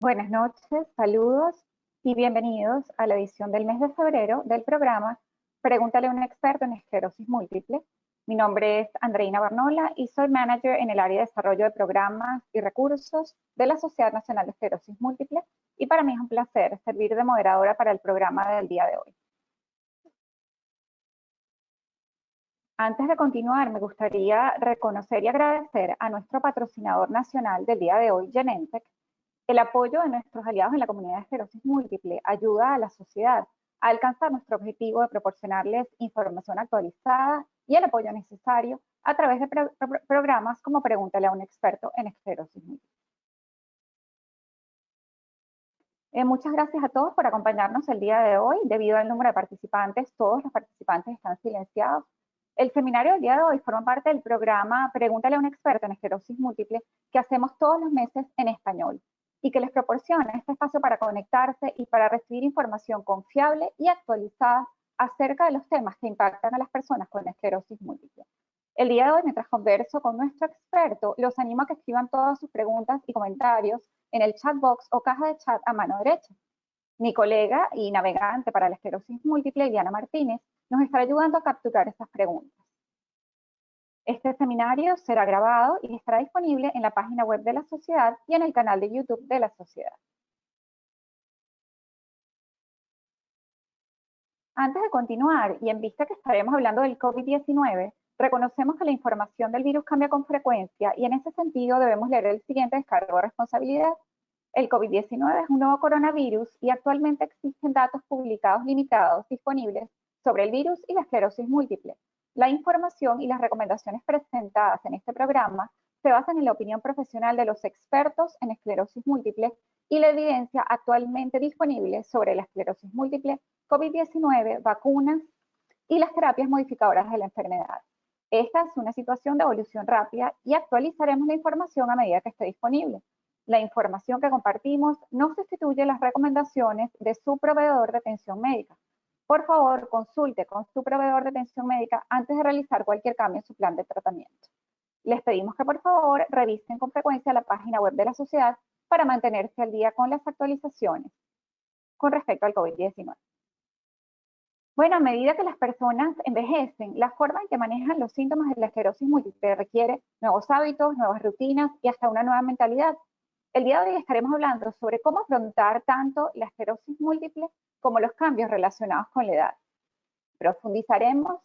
Buenas noches, saludos y bienvenidos a la edición del mes de febrero del programa Pregúntale a un experto en esclerosis múltiple. Mi nombre es Andreina Barnola y soy manager en el área de desarrollo de programas y recursos de la Sociedad Nacional de Esclerosis Múltiple, y para mí es un placer servir de moderadora para el programa del día de hoy. Antes de continuar, me gustaría reconocer y agradecer a nuestro patrocinador nacional del día de hoy, Genentech. El apoyo de nuestros aliados en la comunidad de esclerosis múltiple ayuda a la sociedad a alcanzar nuestro objetivo de proporcionarles información actualizada y el apoyo necesario a través de programas como Pregúntale a un experto en esclerosis múltiple. Muchas gracias a todos por acompañarnos el día de hoy. Debido al número de participantes, todos los participantes están silenciados. El seminario del día de hoy forma parte del programa Pregúntale a un experto en esclerosis múltiple que hacemos todos los meses en español, y que les proporciona este espacio para conectarse y para recibir información confiable y actualizada acerca de los temas que impactan a las personas con esclerosis múltiple. El día de hoy, mientras converso con nuestro experto, los animo a que escriban todas sus preguntas y comentarios en el chat box o caja de chat a mano derecha. Mi colega y navegante para la esclerosis múltiple, Diana Martínez, nos estará ayudando a capturar estas preguntas. Este seminario será grabado y estará disponible en la página web de la sociedad y en el canal de YouTube de la sociedad. Antes de continuar, y en vista que estaremos hablando del COVID-19, reconocemos que la información del virus cambia con frecuencia y en ese sentido debemos leer el siguiente descargo de responsabilidad. El COVID-19 es un nuevo coronavirus y actualmente existen datos publicados limitados disponibles sobre el virus y la esclerosis múltiple. La información y las recomendaciones presentadas en este programa se basan en la opinión profesional de los expertos en esclerosis múltiple y la evidencia actualmente disponible sobre la esclerosis múltiple, COVID-19, vacunas y las terapias modificadoras de la enfermedad. Esta es una situación de evolución rápida y actualizaremos la información a medida que esté disponible. La información que compartimos no sustituye las recomendaciones de su proveedor de atención médica. Por favor, consulte con su proveedor de atención médica antes de realizar cualquier cambio en su plan de tratamiento. Les pedimos que por favor revisen con frecuencia la página web de la sociedad para mantenerse al día con las actualizaciones con respecto al COVID-19. Bueno, a medida que las personas envejecen, la forma en que manejan los síntomas de la esclerosis múltiple requiere nuevos hábitos, nuevas rutinas y hasta una nueva mentalidad. El día de hoy estaremos hablando sobre cómo afrontar tanto la esclerosis múltiple como los cambios relacionados con la edad. Profundizaremos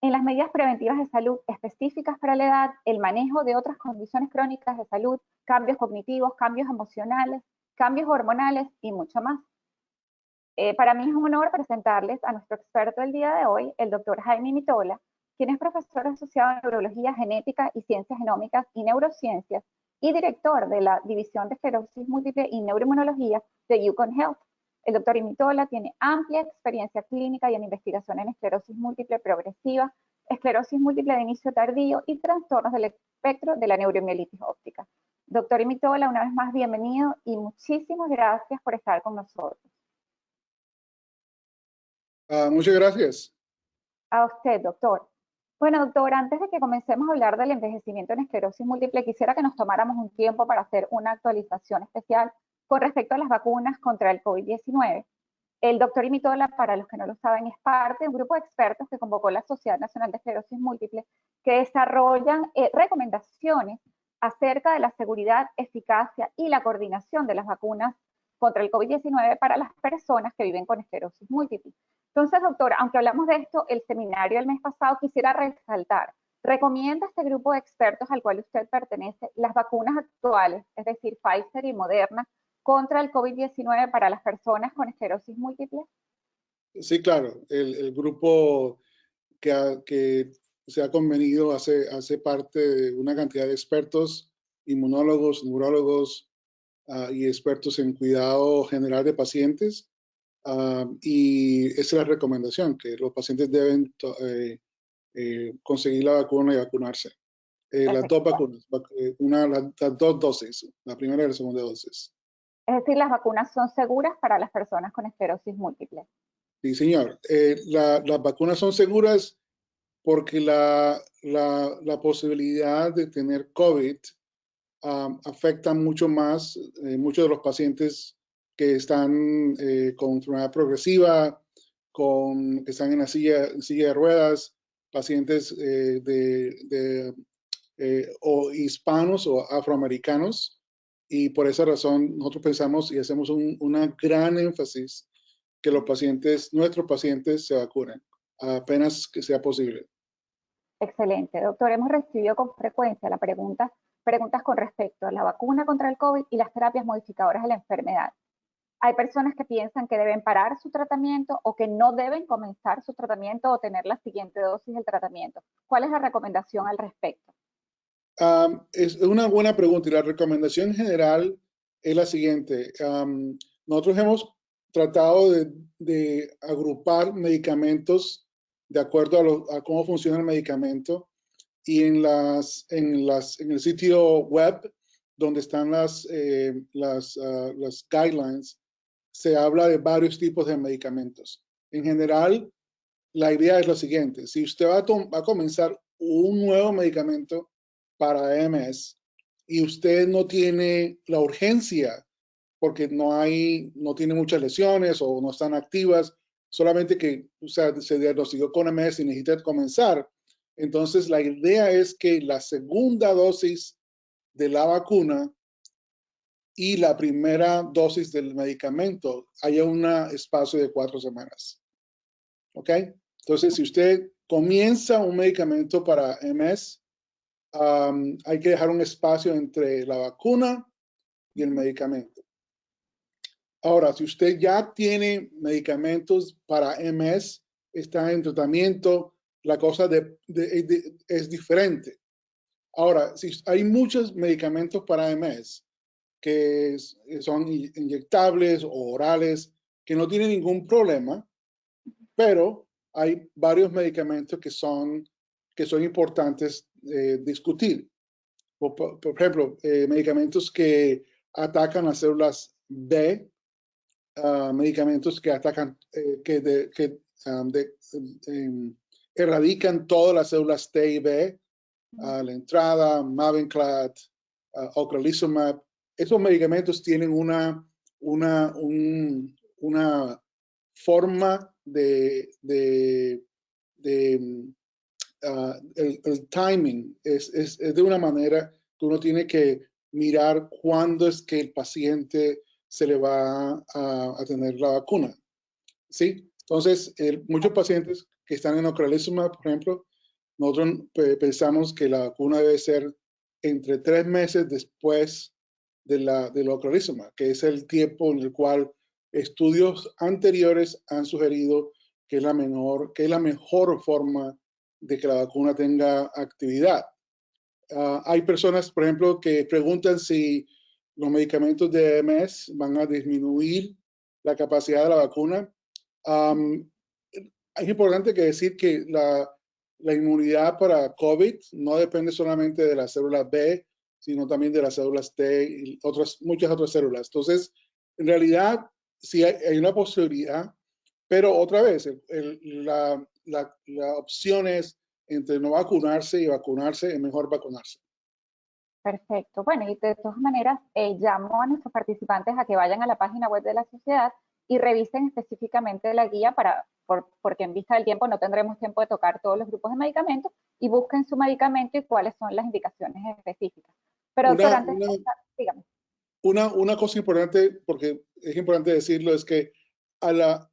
en las medidas preventivas de salud específicas para la edad, el manejo de otras condiciones crónicas de salud, cambios cognitivos, cambios emocionales, cambios hormonales y mucho más. Para mí es un honor presentarles a nuestro experto del día de hoy, el doctor Jaime Mitola, quien es profesor asociado en Neurología Genética y Ciencias Genómicas y Neurociencias y director de la División de Esclerosis Múltiple y Neuroinmunología de Yukon Health. El doctor Mitola tiene amplia experiencia clínica y en investigación en esclerosis múltiple progresiva, esclerosis múltiple de inicio tardío y trastornos del espectro de la neuromielitis óptica. Doctor Mitola, una vez más bienvenido y muchísimas gracias por estar con nosotros. Muchas gracias. A usted, doctor. Bueno, doctor, antes de que comencemos a hablar del envejecimiento en esclerosis múltiple, quisiera que nos tomáramos un tiempo para hacer una actualización especial con respecto a las vacunas contra el COVID-19. El doctor Mitola, para los que no lo saben, es parte de un grupo de expertos que convocó la Sociedad Nacional de Esclerosis Múltiple que desarrollan recomendaciones acerca de la seguridad, eficacia y la coordinación de las vacunas contra el COVID-19 para las personas que viven con esclerosis múltiple. Entonces, doctor, aunque hablamos de esto, el seminario del mes pasado, quisiera resaltar, ¿recomienda este grupo de expertos al cual usted pertenece las vacunas actuales, es decir, Pfizer y Moderna, contra el COVID-19 para las personas con esclerosis múltiple? Sí, claro. El grupo que se ha convenido hace parte de una cantidad de expertos, inmunólogos, neurólogos y expertos en cuidado general de pacientes. Y esa es la recomendación, que los pacientes deben conseguir la vacuna y vacunarse. Las dos vacunas, las dos dosis, la primera y la segunda dosis. Es decir, las vacunas son seguras para las personas con esclerosis múltiple. Sí, señor. Las vacunas son seguras porque la posibilidad de tener COVID afectan mucho más muchos de los pacientes que están con enfermedad progresiva, que están en silla de ruedas, pacientes o hispanos o afroamericanos, y por esa razón nosotros pensamos y hacemos una gran énfasis que nuestros pacientes se vacunen apenas que sea posible. Excelente, doctor. Hemos recibido con frecuencia preguntas con respecto a la vacuna contra el COVID y las terapias modificadoras de la enfermedad. Hay personas que piensan que deben parar su tratamiento o que no deben comenzar su tratamiento o tener la siguiente dosis del tratamiento. ¿Cuál es la recomendación al respecto? Es una buena pregunta y la recomendación general es la siguiente. Nosotros hemos tratado de agrupar medicamentos de acuerdo a cómo funciona el medicamento, y en el sitio web donde están las guidelines se habla de varios tipos de medicamentos. En general, la idea es la siguiente: si usted va a comenzar un nuevo medicamento para MS y usted no tiene la urgencia porque no tiene muchas lesiones o no están activas, solamente que se diagnosticó con MS y necesita comenzar, entonces la idea es que la segunda dosis de la vacuna y la primera dosis del medicamento haya un espacio de 4 semanas. ¿Ok? Entonces, si usted comienza un medicamento para MS, hay que dejar un espacio entre la vacuna y el medicamento. Ahora, si usted ya tiene medicamentos para MS, está en tratamiento, la cosa es diferente. Ahora, si hay muchos medicamentos para MS que son inyectables o orales, que no tienen ningún problema, pero hay varios medicamentos que son importantes discutir. Por ejemplo, medicamentos que atacan las células B, medicamentos que atacan, erradican todas las células T y B a la entrada, Mavenclad, ocrelizumab. Esos medicamentos tienen una forma el timing es de una manera que uno tiene que mirar cuándo es que el paciente se le va a tener la vacuna. ¿Sí? Entonces, muchos pacientes que están en ocrelizumab, por ejemplo, nosotros pensamos que la vacuna debe ser entre 3 meses después del ocrelizumab, que es el tiempo en el cual estudios anteriores han sugerido que es la mejor forma de que la vacuna tenga actividad. Hay personas, por ejemplo, que preguntan si los medicamentos de MS van a disminuir la capacidad de la vacuna. Es importante decir que la inmunidad para COVID no depende solamente de las células B, sino también de las células T y muchas otras células. Entonces, en realidad, sí hay una posibilidad, pero otra vez, la opción es entre no vacunarse y vacunarse, es mejor vacunarse. Perfecto. Bueno, y de todas maneras, llamo a nuestros participantes a que vayan a la página web de la sociedad y revisen específicamente la guía porque en vista del tiempo no tendremos tiempo de tocar todos los grupos de medicamentos, y busquen su medicamento y cuáles son las indicaciones específicas. Pero doctor, antes de empezar, dígame. Una cosa importante, porque es importante decirlo, es que a la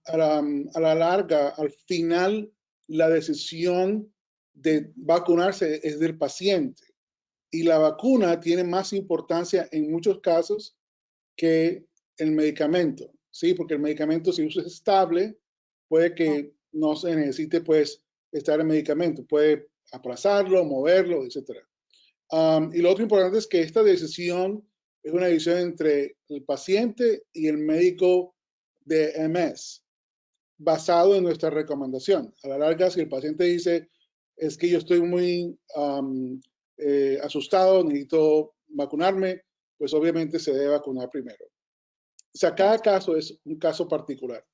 larga, al final, la decisión de vacunarse es del paciente. Y la vacuna tiene más importancia en muchos casos que el medicamento, ¿sí? Porque el medicamento, si uso es estable, puede que no se necesite, pues, estar en medicamento. Puede aplazarlo, moverlo, etc. Y lo otro importante es que esta decisión es una decisión entre el paciente y el médico de MS, basado en nuestra recomendación. A la larga, si el paciente dice, es que yo estoy muy asustado, necesito vacunarme, pues obviamente se debe vacunar primero. O sea, cada caso es un caso particular.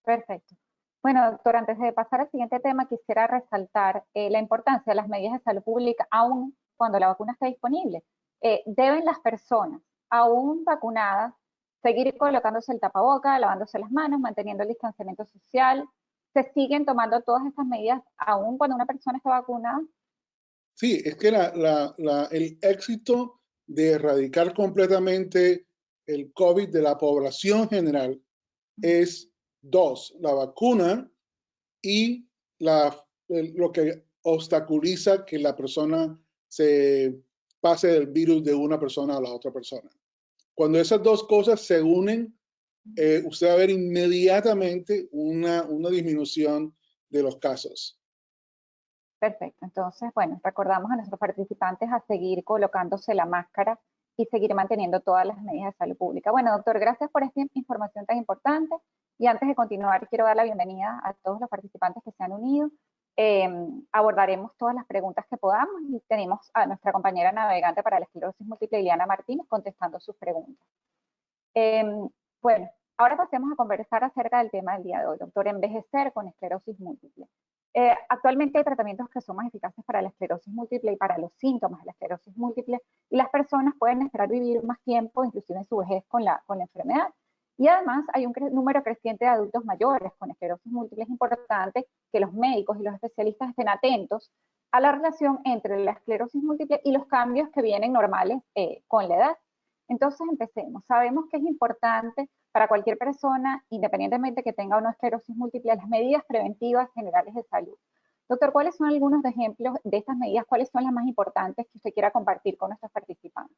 Perfecto. Bueno, doctor, antes de pasar al siguiente tema, quisiera resaltar la importancia de las medidas de salud pública, aún cuando la vacuna está disponible. ¿Deben las personas, aún vacunadas, seguir colocándose el tapaboca, lavándose las manos, manteniendo el distanciamiento social? ¿Se siguen tomando todas estas medidas aún cuando una persona está vacunada? Sí, es que el éxito de erradicar completamente el COVID de la población general es dos: la vacuna y lo que obstaculiza que la persona se pase del virus de una persona a la otra persona. Cuando esas dos cosas se unen, usted va a ver inmediatamente una disminución de los casos. Perfecto. Entonces, bueno, recordamos a nuestros participantes a seguir colocándose la máscara y seguir manteniendo todas las medidas de salud pública. Bueno, doctor, gracias por esta información tan importante. Y antes de continuar, quiero dar la bienvenida a todos los participantes que se han unido. Abordaremos todas las preguntas que podamos y tenemos a nuestra compañera navegante para la esclerosis múltiple, Ileana Martínez, contestando sus preguntas. Bueno, ahora pasemos a conversar acerca del tema del día de hoy, doctor, envejecer con esclerosis múltiple. Actualmente hay tratamientos que son más eficaces para la esclerosis múltiple y para los síntomas de la esclerosis múltiple, y las personas pueden esperar vivir más tiempo, inclusive en su vejez, con la enfermedad. Y además hay un número creciente de adultos mayores con esclerosis múltiple. Es importante que los médicos y los especialistas estén atentos a la relación entre la esclerosis múltiple y los cambios que vienen normales con la edad. Entonces empecemos. Sabemos que es importante para cualquier persona, independientemente que tenga o no esclerosis múltiple, las medidas preventivas generales de salud. Doctor, ¿cuáles son algunos ejemplos de estas medidas? ¿Cuáles son las más importantes que usted quiera compartir con nuestros participantes?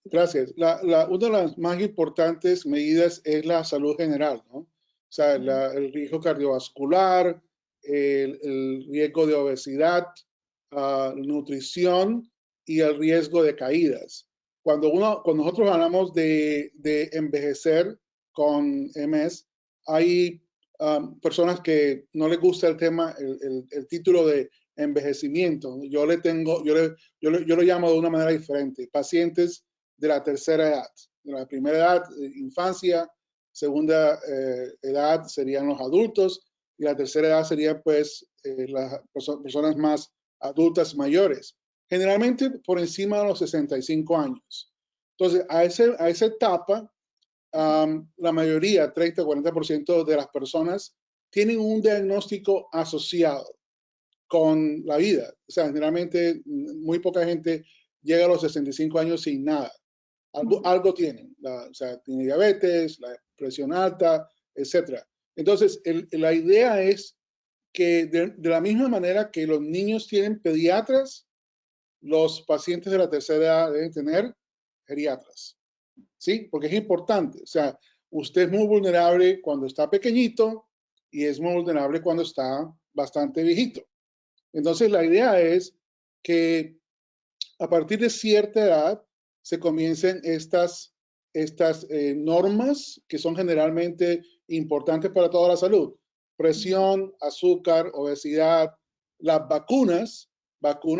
Gracias. Una de las más importantes medidas es la salud general, ¿no? O sea, el riesgo cardiovascular, el riesgo de obesidad, nutrición y el riesgo de caídas. Cuando nosotros hablamos de envejecer con MS, hay personas que no les gusta el tema, el título de envejecimiento. Yo lo llamo de una manera diferente: pacientes de la tercera edad. De la primera edad, infancia; segunda edad serían los adultos, y la tercera edad serían pues las personas más adultas mayores, generalmente por encima de los 65 años. Entonces, a esa etapa, la mayoría, 30-40% de las personas, tienen un diagnóstico asociado con la vida. O sea, generalmente muy poca gente llega a los 65 años sin nada. Algo tienen, o sea, tiene diabetes, la presión alta, etc. Entonces, la idea es que de la misma manera que los niños tienen pediatras, los pacientes de la tercera edad deben tener geriatras, ¿sí? Porque es importante. O sea, usted es muy vulnerable cuando está pequeñito y es muy vulnerable cuando está bastante viejito. Entonces, la idea es que a partir de cierta edad se comiencen estas normas que son generalmente importantes para toda la salud: presión, azúcar, obesidad, las vacunas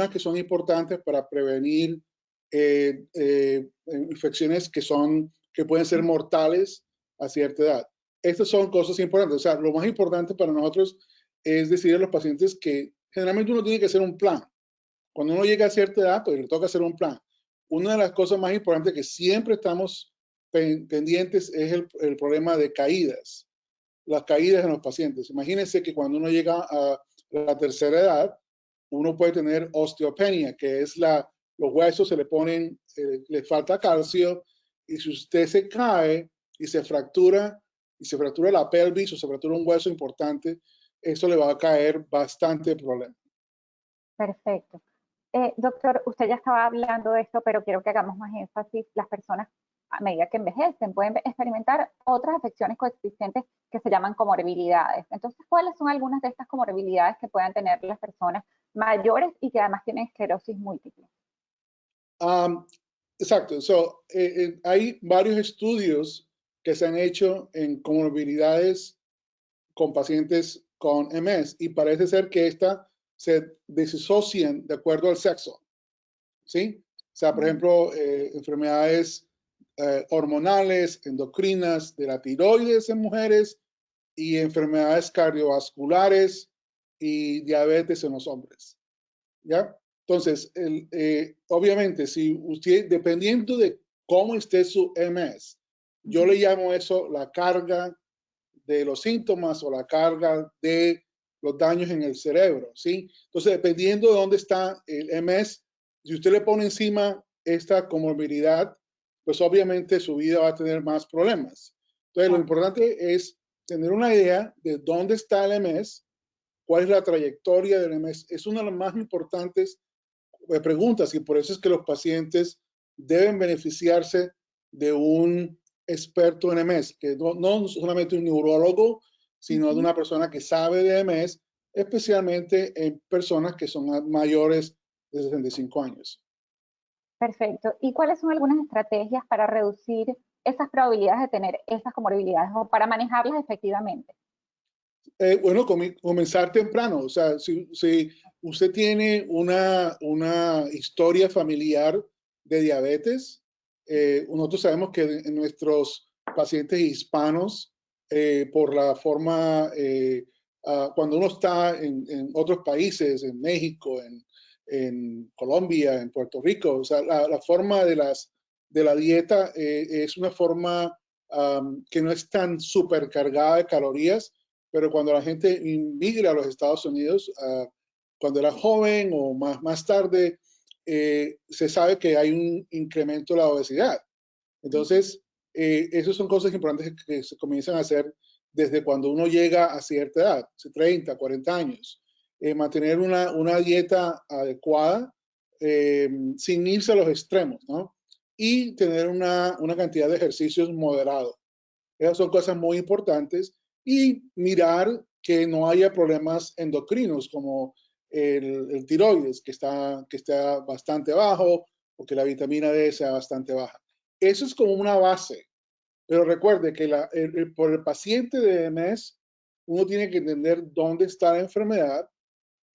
que son importantes para prevenir infecciones que pueden ser mortales a cierta edad. Estas son cosas importantes. O sea, lo más importante para nosotros es decir a los pacientes que generalmente uno tiene que hacer un plan. Cuando uno llega a cierta edad, pues le toca hacer un plan. Una de las cosas más importantes que siempre estamos pendientes es el problema de caídas, las caídas en los pacientes. Imagínense que cuando uno llega a la tercera edad, uno puede tener osteopenia, que es los huesos se le ponen, le falta calcio, y si usted se cae y se fractura la pelvis o se fractura un hueso importante, eso le va a caer bastante problema. Perfecto. Doctor, usted ya estaba hablando de esto, pero quiero que hagamos más énfasis. Las personas, a medida que envejecen, pueden experimentar otras afecciones coexistentes que se llaman comorbilidades. Entonces, ¿cuáles son algunas de estas comorbilidades que puedan tener las personas mayores y que además tienen esclerosis múltiple? Exacto. Hay varios estudios que se han hecho en comorbilidades con pacientes con MS, y parece ser que estas se disocian de acuerdo al sexo, ¿sí? O sea, por ejemplo, enfermedades hormonales, endocrinas, de la tiroides en mujeres, y enfermedades cardiovasculares y diabetes en los hombres, ¿ya? Entonces, obviamente, si usted, dependiendo de cómo esté su MS, yo le llamo eso la carga de los síntomas o la carga de los daños en el cerebro, ¿sí? Entonces, dependiendo de dónde está el MS, si usted le pone encima esta comorbilidad, pues obviamente su vida va a tener más problemas. Entonces, lo importante es tener una idea de dónde está el MS, cuál es la trayectoria del MS. Es una de las más importantes preguntas y por eso es que los pacientes deben beneficiarse de un experto en MS, que no solamente un neurólogo, sino de una persona que sabe de MS, especialmente en personas que son mayores de 65 años. Perfecto. ¿Y cuáles son algunas estrategias para reducir esas probabilidades de tener esas comorbilidades o para manejarlas efectivamente? Bueno, comenzar temprano. O sea, si usted tiene una historia familiar de diabetes, nosotros sabemos que en nuestros pacientes hispanos, por la forma, cuando uno está en otros países, en México, en Colombia, en Puerto Rico, o sea, la forma de la dieta es una forma que no es tan supercargada de calorías, pero cuando la gente inmigra a los Estados Unidos, cuando era joven o más tarde, se sabe que hay un incremento de la obesidad. Entonces, esas son cosas importantes que se comienzan a hacer desde cuando uno llega a cierta edad, 30, 40 años. Mantener una dieta adecuada sin irse a los extremos, ¿no? Y tener una cantidad de ejercicios moderados. Esas son cosas muy importantes y mirar que no haya problemas endocrinos como el tiroides, que está bastante bajo o que la vitamina D sea bastante baja. Eso es como una base, pero recuerde que por el paciente de MS, uno tiene que entender dónde está la enfermedad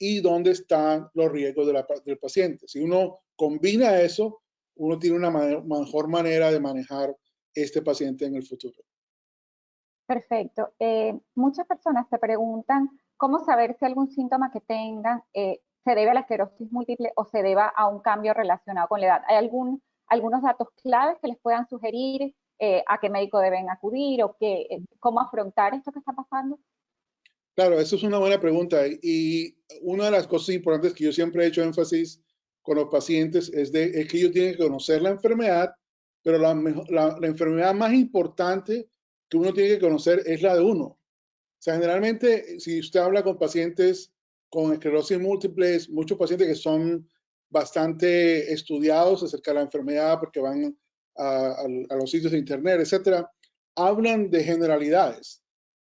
y dónde están los riesgos del paciente. Si uno combina eso, uno tiene una mejor manera de manejar este paciente en el futuro. Perfecto. Muchas personas se preguntan cómo saber si algún síntoma que tengan se debe a la esclerosis múltiple o se deba a un cambio relacionado con la edad. ¿Hay algunos datos claves que les puedan sugerir a qué médico deben acudir o cómo afrontar esto que está pasando? Claro, eso es una buena pregunta y una de las cosas importantes que yo siempre he hecho énfasis con los pacientes es que ellos tienen que conocer la enfermedad, pero la enfermedad más importante que uno tiene que conocer es la de uno. O sea, generalmente, si usted habla con pacientes con esclerosis múltiple, muchos pacientes que son bastante estudiados acerca de la enfermedad porque van a los sitios de internet, etcétera, hablan de generalidades,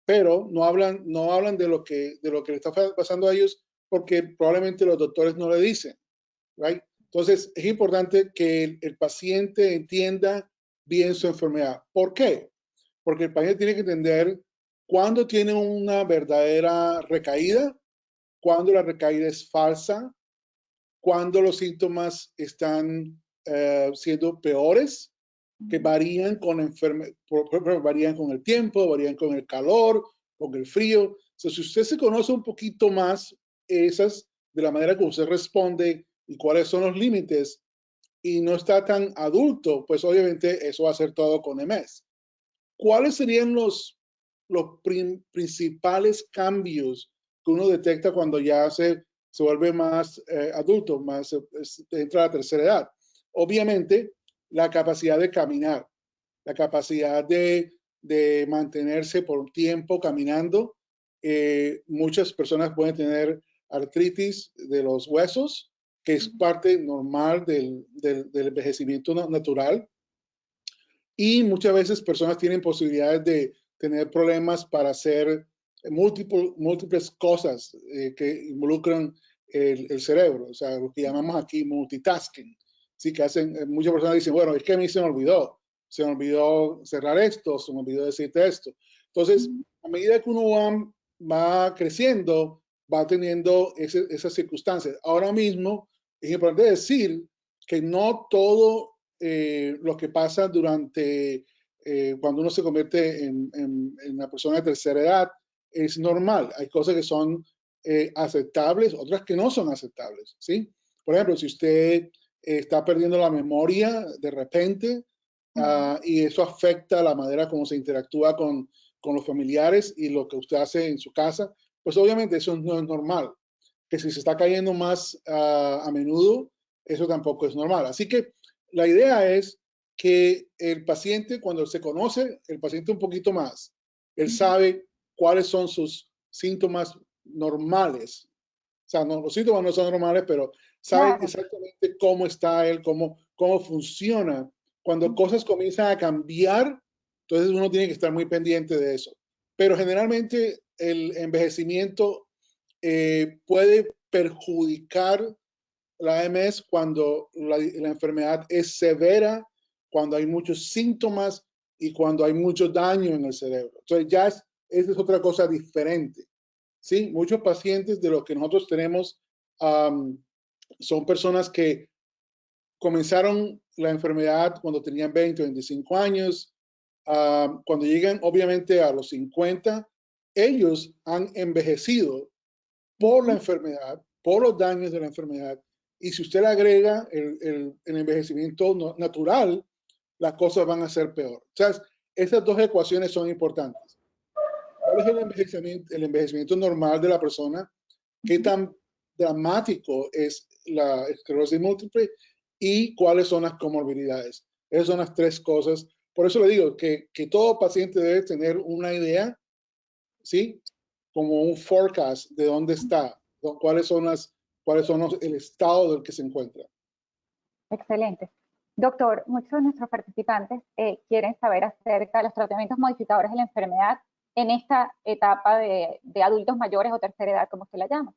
pero no hablan de lo que le está pasando a ellos porque probablemente los doctores no le dicen, right? Entonces, es importante que el paciente entienda bien su enfermedad. ¿Por qué? Porque el paciente tiene que entender cuándo tiene una verdadera recaída, cuándo la recaída es falsa, cuándo los síntomas están siendo peores, que varían varían con el tiempo, varían con el calor, con el frío. Si usted se conoce un poquito más esas de la manera que usted responde y cuáles son los límites y no está tan adulto, pues obviamente eso va a ser todo con MS. ¿Cuáles serían los principales cambios que uno detecta cuando ya se vuelve más adulto, más entra a la tercera edad? Obviamente, la capacidad de caminar, la capacidad de mantenerse por un tiempo caminando. Muchas personas pueden tener artritis de los huesos, que es parte normal del envejecimiento natural. Y muchas veces personas tienen posibilidades de tener problemas para hacer múltiples cosas que involucran el cerebro, o sea, lo que llamamos aquí multitasking. Sí, que hacen, muchas personas dicen, bueno, es que a mí se me olvidó cerrar esto, se me olvidó decirte esto. Entonces, a medida que uno va creciendo, va teniendo esas circunstancias. Ahora mismo, es importante decir que no todo lo que pasa durante cuando uno se convierte en una persona de tercera edad es normal. Hay cosas que son aceptables, otras que no son aceptables, ¿sí? Por ejemplo, si usted está perdiendo la memoria de repente y eso afecta la manera como se interactúa con los familiares y lo que usted hace en su casa, pues obviamente eso no es normal. Que si se está cayendo más a menudo, eso tampoco es normal. Así que la idea es que el paciente, cuando se conoce el paciente un poquito más, él sabe cuáles son sus síntomas normales. O sea, no, los síntomas no son normales, pero sabe Claro. exactamente cómo está él, cómo funciona. Cuando cosas comienzan a cambiar, entonces uno tiene que estar muy pendiente de eso. Pero generalmente el envejecimiento puede perjudicar la MS cuando la enfermedad es severa, cuando hay muchos síntomas y cuando hay mucho daño en el cerebro. Entonces ya esa es otra cosa diferente. ¿Sí? Muchos pacientes de los que nosotros tenemos son personas que comenzaron la enfermedad cuando tenían 20 o 25 años. Cuando llegan obviamente a los 50, ellos han envejecido por la enfermedad, por los daños de la enfermedad. Y si usted le agrega el envejecimiento natural, las cosas van a ser peor. O sea, esas dos ecuaciones son importantes. ¿Cuál es el envejecimiento normal de la persona? ¿Qué tan dramático es la esclerosis múltiple? ¿Y cuáles son las comorbilidades? Esas son las tres cosas. Por eso le digo que todo paciente debe tener una idea, ¿sí? Como un forecast de dónde está, cuáles son el estado del que se encuentra. Excelente. Doctor, muchos de nuestros participantes quieren saber acerca de los tratamientos modificadores de la enfermedad en esta etapa de adultos mayores o tercera edad, como usted la llama.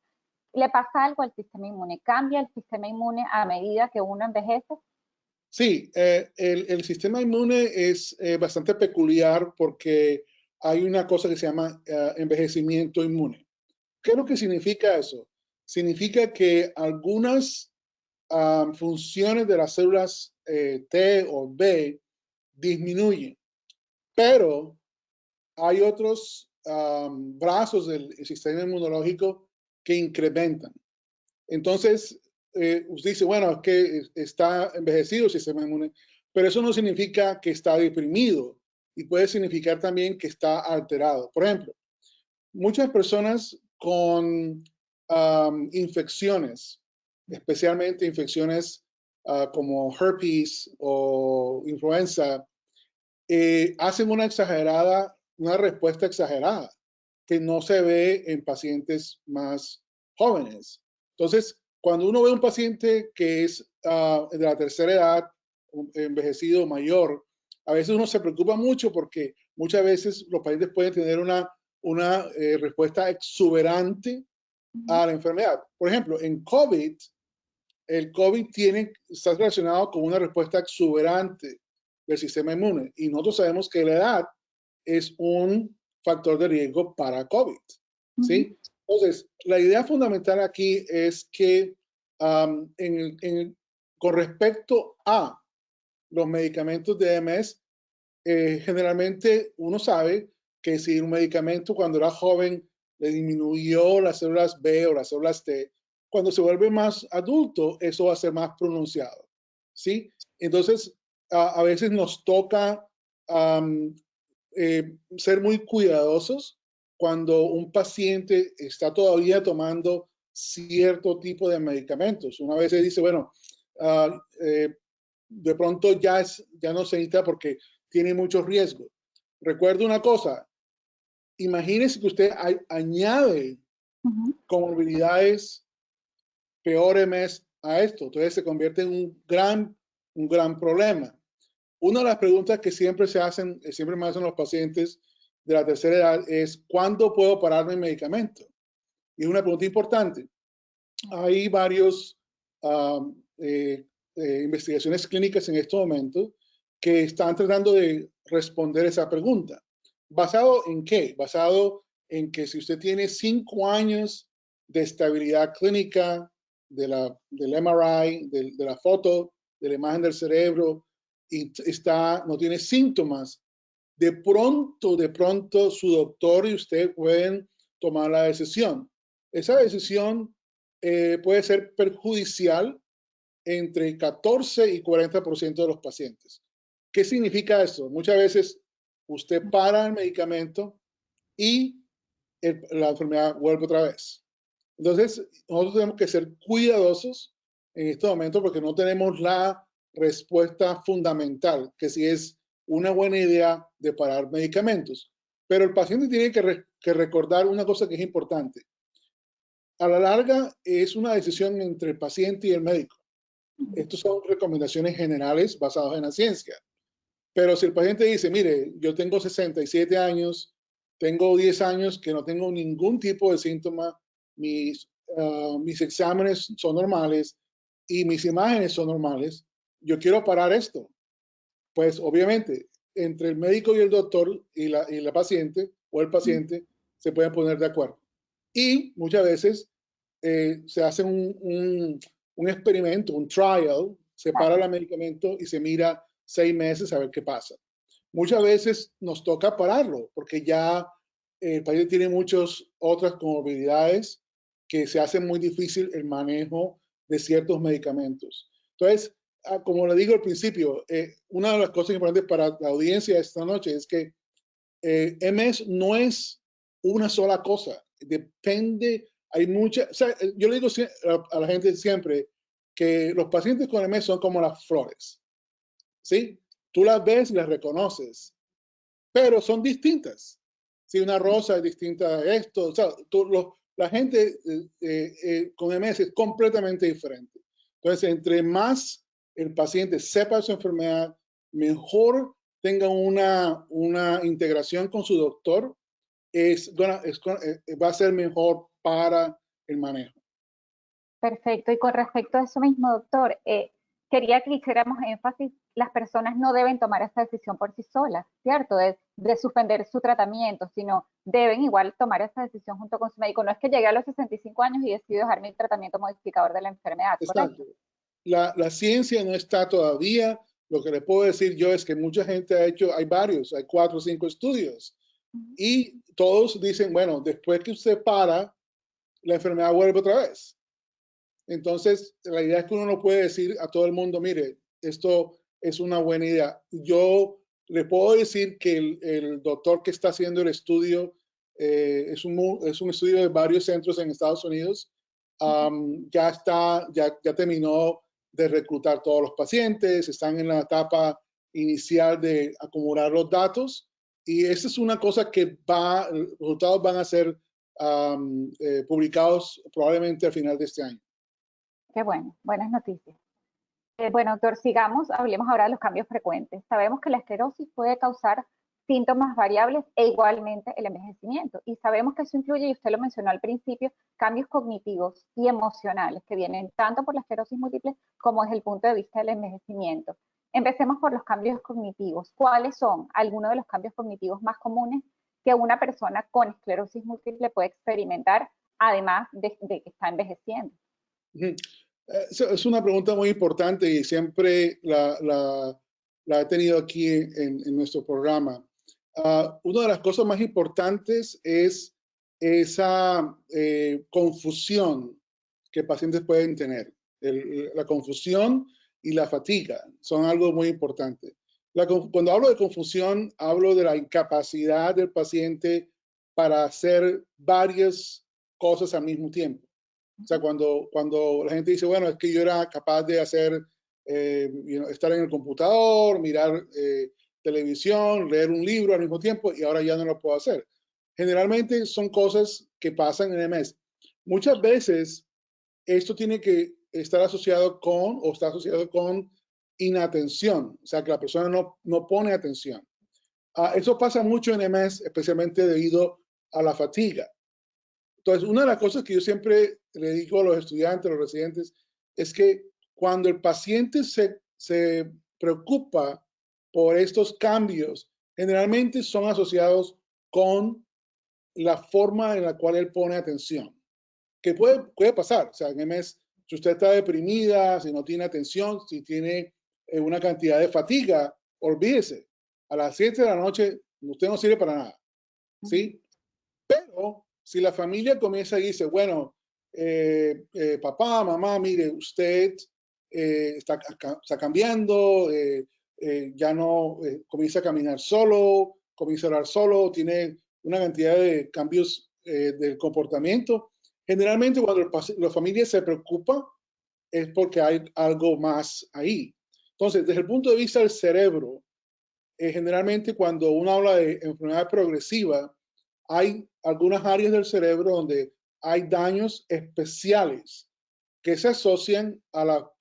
¿Le pasa algo al sistema inmune? ¿Cambia el sistema inmune a medida que uno envejece? Sí, el sistema inmune es bastante peculiar porque hay una cosa que se llama envejecimiento inmune. ¿Qué es lo que significa eso? Significa que algunas funciones de las células T o B disminuyen, pero hay otros brazos del sistema inmunológico que incrementan. Entonces, usted dice, bueno, es que está envejecido el sistema inmune, pero eso no significa que está deprimido y puede significar también que está alterado. Por ejemplo, muchas personas con infecciones, especialmente infecciones como herpes o influenza, hacen una respuesta exagerada que no se ve en pacientes más jóvenes. Entonces, cuando uno ve un paciente que es de la tercera edad, envejecido mayor, a veces uno se preocupa mucho porque muchas veces los pacientes pueden tener una respuesta exuberante a la enfermedad. Por ejemplo, en COVID, el COVID está relacionado con una respuesta exuberante del sistema inmune y nosotros sabemos que la edad es un factor de riesgo para COVID. ¿Sí? Entonces, la idea fundamental aquí es que con respecto a los medicamentos de MS, generalmente uno sabe que si un medicamento cuando era joven le disminuyó las células B o las células T, cuando se vuelve más adulto, eso va a ser más pronunciado. ¿Sí? Entonces, a veces nos toca ser muy cuidadosos cuando un paciente está todavía tomando cierto tipo de medicamentos. Una vez se dice, bueno, de pronto ya no se necesita porque tiene mucho riesgo. Recuerda una cosa, imagínese que usted añade comorbilidades peores a esto, entonces se convierte en un gran problema. Una de las preguntas que siempre me hacen los pacientes de la tercera edad es, ¿cuándo puedo parar mi medicamento? Y es una pregunta importante. Hay varios investigaciones clínicas en este momento que están tratando de responder esa pregunta. ¿Basado en qué? Basado en que si usted tiene 5 años de estabilidad clínica del MRI, de la foto, de la imagen del cerebro, y no tiene síntomas, de pronto su doctor y usted pueden tomar la decisión. Esa decisión puede ser perjudicial entre 14 y 40% de los pacientes. ¿Qué significa esto? Muchas veces usted para el medicamento y la enfermedad vuelve otra vez. Entonces, nosotros tenemos que ser cuidadosos en este momento porque no tenemos la respuesta fundamental, que si es una buena idea de parar medicamentos. Pero el paciente tiene que recordar una cosa que es importante. A la larga, es una decisión entre el paciente y el médico. Estas son recomendaciones generales basadas en la ciencia. Pero si el paciente dice, mire, yo tengo 67 años, tengo 10 años que no tengo ningún tipo de síntoma, mis exámenes son normales y mis imágenes son normales, yo quiero parar esto. Pues obviamente, entre el médico y el doctor y la paciente o el paciente se pueden poner de acuerdo. Y muchas veces se hace un experimento, un trial, se para el medicamento y se mira 6 meses a ver qué pasa. Muchas veces nos toca pararlo porque ya el paciente tiene muchas otras comorbilidades que se hace muy difícil el manejo de ciertos medicamentos. Entonces, como le digo al principio, una de las cosas importantes para la audiencia esta noche es que MS no es una sola cosa, depende, hay muchas, o sea, yo le digo a la gente siempre que los pacientes con MS son como las flores, ¿sí? Tú las ves y las reconoces, pero son distintas. Si una rosa es distinta a esto, o sea, la gente con MS es completamente diferente. Entonces, entre más el paciente sepa su enfermedad, mejor tenga una integración con su doctor, va a ser mejor para el manejo. Perfecto. Y con respecto a eso mismo, doctor, quería que hiciéramos énfasis, las personas no deben tomar esta decisión por sí solas, ¿cierto? De suspender su tratamiento, sino deben igual tomar esa decisión junto con su médico. No es que llegue a los 65 años y decido dejar mi tratamiento modificador de la enfermedad, ¿correcto? Exacto. La ciencia no está todavía. Lo que le puedo decir yo es que mucha gente ha hecho, hay 4 o 5 estudios, y todos dicen, bueno, después que usted para, la enfermedad vuelve otra vez. Entonces, la idea es que uno no puede decir a todo el mundo, mire, esto es una buena idea. Yo le puedo decir que el doctor que está haciendo el estudio es un estudio de varios centros en Estados Unidos. Ya terminó de reclutar todos los pacientes, están en la etapa inicial de acumular los datos, y esa es una cosa que los resultados van a ser publicados probablemente al final de este año. Qué bueno, buenas noticias. Bueno, doctor, sigamos, hablemos ahora de los cambios frecuentes. Sabemos que la esclerosis puede causar síntomas variables e igualmente el envejecimiento. Y sabemos que eso incluye, y usted lo mencionó al principio, cambios cognitivos y emocionales que vienen tanto por la esclerosis múltiple como desde el punto de vista del envejecimiento. Empecemos por los cambios cognitivos. ¿Cuáles son algunos de los cambios cognitivos más comunes que una persona con esclerosis múltiple puede experimentar, además de que está envejeciendo? Es una pregunta muy importante y siempre la he tenido aquí en nuestro programa. Una de las cosas más importantes es esa confusión que pacientes pueden tener. La confusión y la fatiga son algo muy importante. Cuando hablo de confusión, hablo de la incapacidad del paciente para hacer varias cosas al mismo tiempo. O sea, cuando la gente dice, bueno, es que yo era capaz de hacer, estar en el computador, mirar televisión, leer un libro al mismo tiempo, y ahora ya no lo puedo hacer. Generalmente son cosas que pasan en MS. Muchas veces esto tiene que estar asociado con, o está asociado con inatención, o sea, que la persona no pone atención. Eso pasa mucho en MS, especialmente debido a la fatiga. Entonces, una de las cosas que yo siempre le digo a los estudiantes, a los residentes, es que cuando el paciente se preocupa por estos cambios, generalmente son asociados con la forma en la cual él pone atención, que puede pasar. O sea, en MS, si usted está deprimida, si no tiene atención, si tiene una cantidad de fatiga, olvídese. A las 7 de la noche, usted no sirve para nada. ¿Sí? Pero si la familia comienza y dice, bueno, papá, mamá, mire, usted está cambiando, ya no comienza a caminar solo, comienza a hablar solo, tiene una cantidad de cambios del comportamiento. Generalmente cuando la familia se preocupa es porque hay algo más ahí. Entonces, desde el punto de vista del cerebro, generalmente cuando uno habla de enfermedad progresiva, hay algunas áreas del cerebro donde hay daños especiales que se asocian al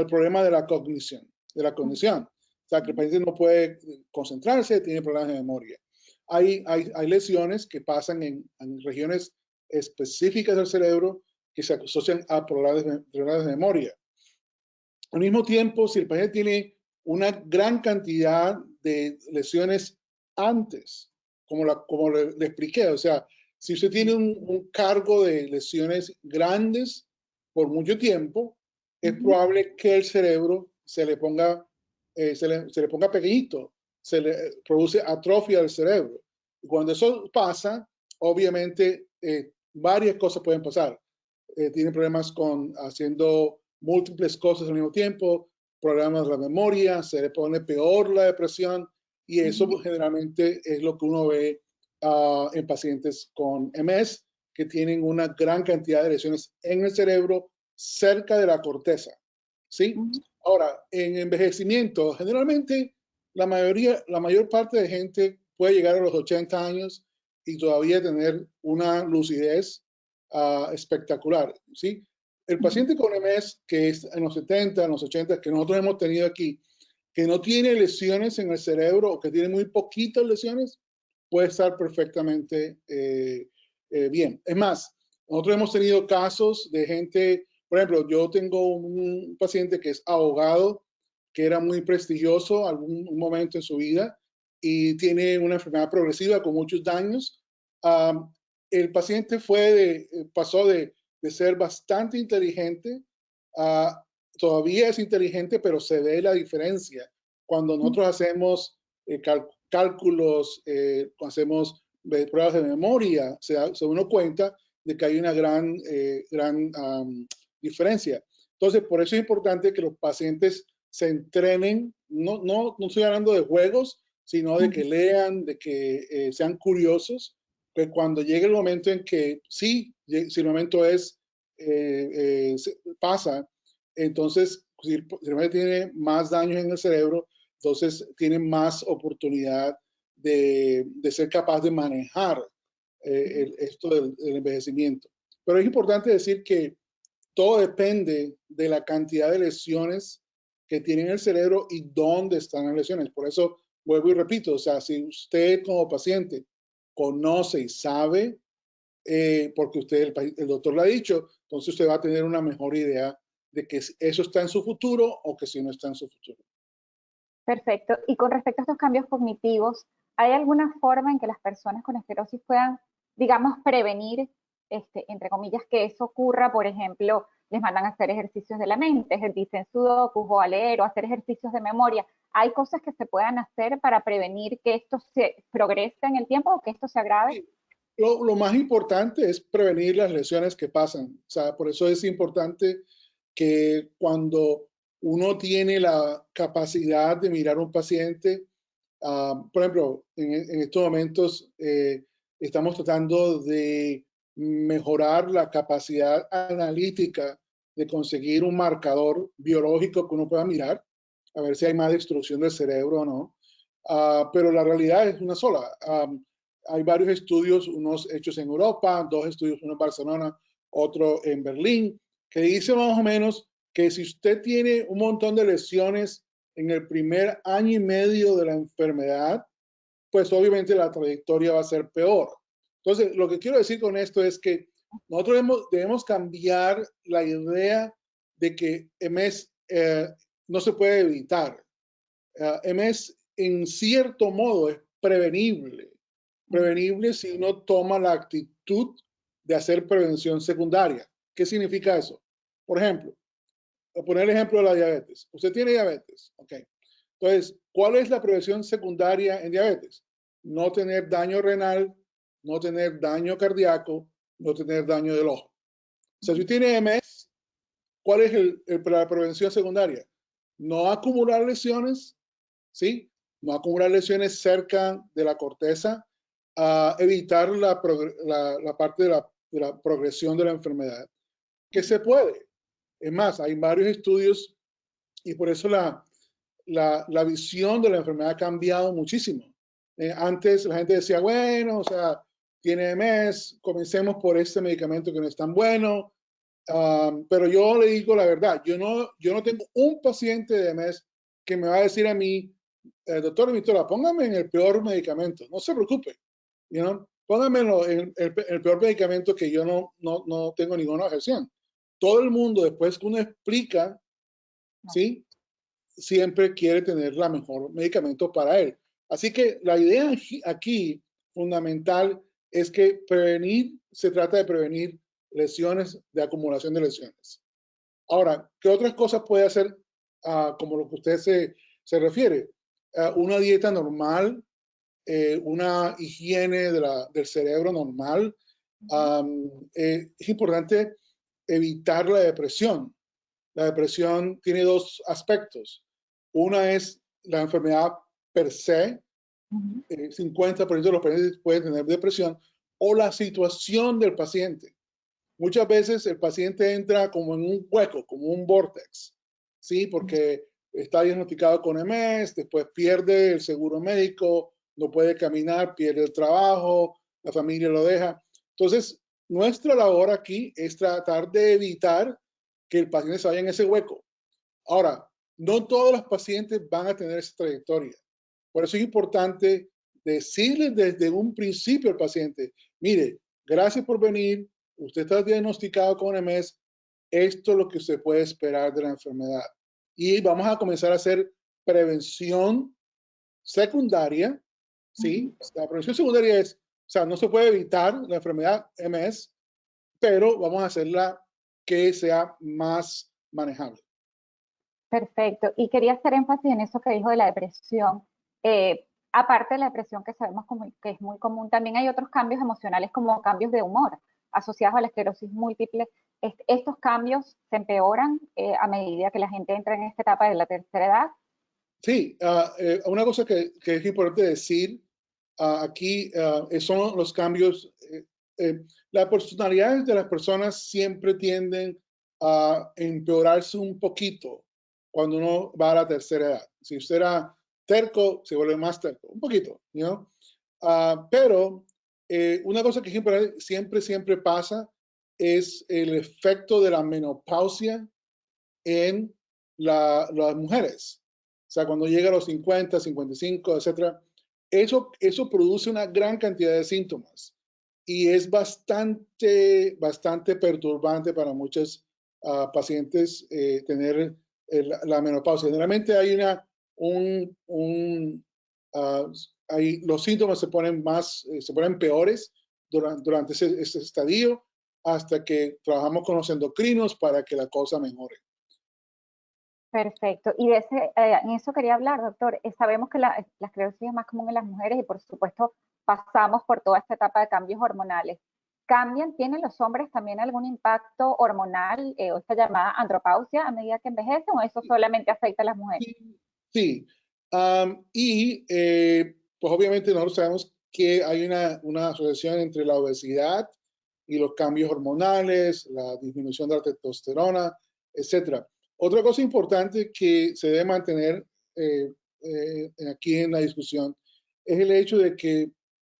problema de la cognición. O sea, que el paciente no puede concentrarse, tiene problemas de memoria. Hay lesiones que pasan en regiones específicas del cerebro que se asocian a problemas de memoria. Al mismo tiempo, si el paciente tiene una gran cantidad de lesiones antes, como le expliqué, o sea, si usted tiene un cargo de lesiones grandes por mucho tiempo, es probable que el cerebro se le ponga pequeñito, se le produce atrofia del cerebro. Y cuando eso pasa, obviamente varias cosas pueden pasar. Tienen problemas con haciendo múltiples cosas al mismo tiempo, problemas de la memoria, se le pone peor la depresión y eso generalmente es lo que uno ve en pacientes con MS que tienen una gran cantidad de lesiones en el cerebro cerca de la corteza. ¿Sí? Ahora, en envejecimiento, generalmente la mayor parte de gente puede llegar a los 80 años y todavía tener una lucidez espectacular. ¿Sí? El paciente con MS que es en los 70, en los 80, que nosotros hemos tenido aquí, que no tiene lesiones en el cerebro o que tiene muy poquitas lesiones, puede estar perfectamente bien. Es más, nosotros hemos tenido casos de gente, por ejemplo, yo tengo un paciente que es abogado, que era muy prestigioso algún momento en su vida y tiene una enfermedad progresiva con muchos daños. El paciente pasó de ser bastante inteligente a todavía es inteligente, pero se ve la diferencia. Cuando nosotros hacemos cálculos, hacemos pruebas de memoria, se uno cuenta de que hay una gran diferencia. Entonces, por eso es importante que los pacientes se entrenen, no estoy hablando de juegos, sino de que lean, de que sean curiosos, que cuando llegue el momento en que sí, si el momento pasa, entonces si el tiene más daños en el cerebro, entonces tiene más oportunidad de ser capaz de manejar esto del envejecimiento. Pero es importante decir que todo depende de la cantidad de lesiones que tiene en el cerebro y dónde están las lesiones. Por eso vuelvo y repito, o sea, si usted como paciente conoce y sabe, porque el doctor lo ha dicho, entonces usted va a tener una mejor idea de que eso está en su futuro o que si no está en su futuro. Perfecto. Y con respecto a estos cambios cognitivos, ¿hay alguna forma en que las personas con esclerosis puedan, digamos, prevenir, entre comillas, que eso ocurra? Por ejemplo, les mandan a hacer ejercicios de la mente, dicen sudokus o a leer o hacer ejercicios de memoria. ¿Hay cosas que se puedan hacer para prevenir que esto se progrese en el tiempo o que esto se agrave? Sí. Lo más importante es prevenir las lesiones que pasan. O sea, por eso es importante que cuando uno tiene la capacidad de mirar a un paciente, por ejemplo, en estos momentos estamos tratando de mejorar la capacidad analítica de conseguir un marcador biológico que uno pueda mirar, a ver si hay más destrucción del cerebro o no. Pero la realidad es una sola. Hay varios estudios, unos hechos en Europa, dos estudios, uno en Barcelona, otro en Berlín, que dice más o menos que si usted tiene un montón de lesiones en el primer año y medio de la enfermedad, pues obviamente la trayectoria va a ser peor. Entonces, lo que quiero decir con esto es que nosotros debemos cambiar la idea de que MS no se puede evitar. MS en cierto modo es prevenible si uno toma la actitud de hacer prevención secundaria. ¿Qué significa eso? Por ejemplo, voy a poner el ejemplo de la diabetes. Usted tiene diabetes, ok. Entonces, ¿cuál es la prevención secundaria en diabetes? No tener daño renal, no tener daño cardíaco no tener daño del ojo. O sea, si tiene MS, ¿cuál es la prevención secundaria? No acumular lesiones, ¿sí? No acumular lesiones cerca de la corteza, evitar la parte de la progresión de la enfermedad, que se puede. Es más, hay varios estudios y por eso la visión de la enfermedad ha cambiado muchísimo. Antes la gente decía, bueno, o sea, tiene MS, comencemos por este medicamento que no es tan bueno. Pero yo le digo la verdad, yo no tengo un paciente de MS que me va a decir a mí, doctor Víctor, póngame en el peor medicamento. No se preocupe, you know? Póngamelo en el peor medicamento que yo no tengo ninguna objeción. Todo el mundo, después que uno explica, ¿sí? Siempre quiere tener la mejor medicamento para él. Así que la idea aquí fundamental es que se trata de prevenir lesiones, de acumulación de lesiones. Ahora, ¿qué otras cosas puede hacer como lo que usted se refiere? Una dieta normal, una higiene del cerebro normal. Es importante evitar la depresión. La depresión tiene dos aspectos. Una es la enfermedad per se, 50% de los pacientes pueden tener depresión, o la situación del paciente. Muchas veces el paciente entra como en un hueco, como un vortex, ¿sí? Porque está diagnosticado con MS, después pierde el seguro médico, no puede caminar, pierde el trabajo, la familia lo deja. Entonces, nuestra labor aquí es tratar de evitar que el paciente se vaya en ese hueco. Ahora, no todos los pacientes van a tener esa trayectoria. Por eso es importante decirles desde un principio al paciente, mire, gracias por venir, usted está diagnosticado con MS, esto es lo que se puede esperar de la enfermedad. Y vamos a comenzar a hacer prevención secundaria, ¿sí? La prevención secundaria es, o sea, no se puede evitar la enfermedad MS, pero vamos a hacerla que sea más manejable. Perfecto. Y quería hacer énfasis en eso que dijo de la depresión. Aparte de la depresión que sabemos que es muy común, también hay otros cambios emocionales como cambios de humor asociados a la esclerosis múltiple. Estos cambios se empeoran a medida que la gente entra en esta etapa de la tercera edad. Sí, una cosa que es importante decir aquí son los cambios. Las personalidades de las personas siempre tienden a empeorarse un poquito cuando uno va a la tercera edad. Si usted era terco, se vuelve más terco, un poquito, ¿no? Pero una cosa que siempre pasa es el efecto de la menopausia en las mujeres. O sea, cuando llega a los 50, 55, etcétera, eso produce una gran cantidad de síntomas y es bastante perturbante para muchos pacientes tener la menopausia. Generalmente hay los síntomas se ponen peores durante ese estadio hasta que trabajamos con los endocrinos para que la cosa mejore. Perfecto. Y en eso quería hablar, doctor. Sabemos que la esclerosis es más común en las mujeres y por supuesto pasamos por toda esta etapa de cambios hormonales. ¿Tienen los hombres también algún impacto hormonal o esta llamada andropausia a medida que envejecen o eso solamente afecta a las mujeres? Sí. Pues obviamente nosotros sabemos que hay una asociación entre la obesidad y los cambios hormonales, la disminución de la testosterona, etcétera. Otra cosa importante que se debe mantener aquí en la discusión es el hecho de que